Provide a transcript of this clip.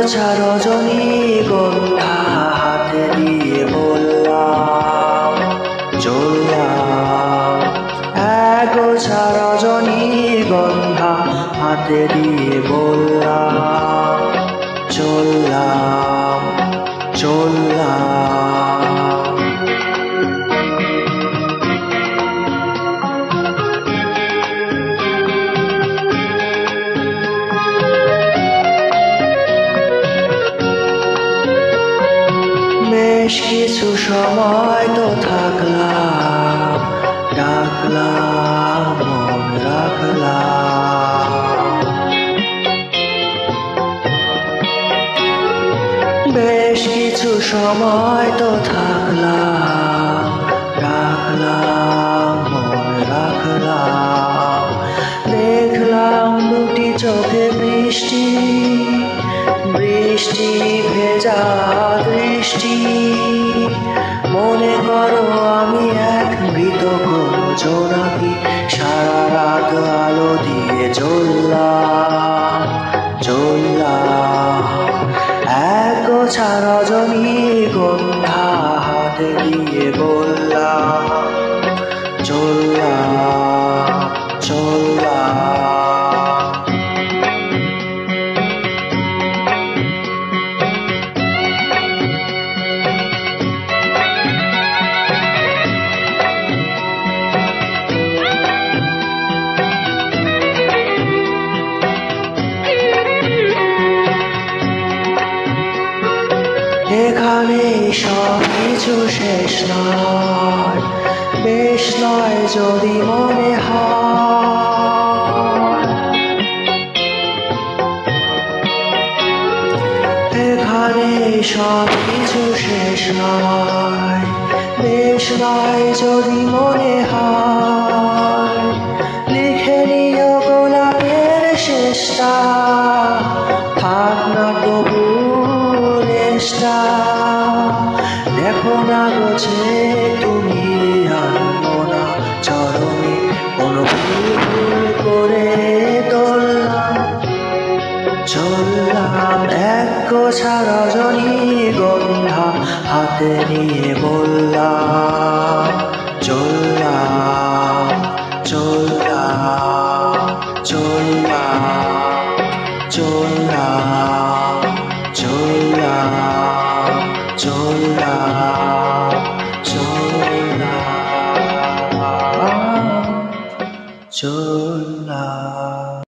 গোছা রজনীগন্ধা হাতে দিয়ে বললাম চললাম। এক গোছা রজনীগন্ধা হাতে দিয়ে বললাম চললাম চললাম। বেশ কিছু সময় তো থাকলাম, ডাকলাম মন রাখলাম। বেশ কিছু সময় তো থাকলাম, ডাকলাম মন রাখলাম। দেখলাম দুটি চোখে বৃষ্টি, বৃষ্টি ভেজা দৃষ্টি। মনে করো আমি এক মৃত কোনো জোনাকি, সারা রাত আলো দিয়ে জ্বললাম জ্বললাম। এক গোছা রজনীগন্ধা হাতে দিয়ে বললাম চললাম চললাম। এখানে সব কিছু শেষ নয়, বেশ নয় যদি মনে হয়। এখানে সব কিছু শেষ নয়, বেশ নয় যদি মনে হয়। লিখে নিও গোলাপের শেষটা, থাক না তবু রেশটা। দেখো না গোছে তুমি আনমনা চরণে কোনো ভুল করে তুললাম চললাম। এক গোছা রজনীগন্ধা হাতে নিয়ে বললাম চললাম চললাম চললাম চললাম চললাম চললাম চললাম চললাম।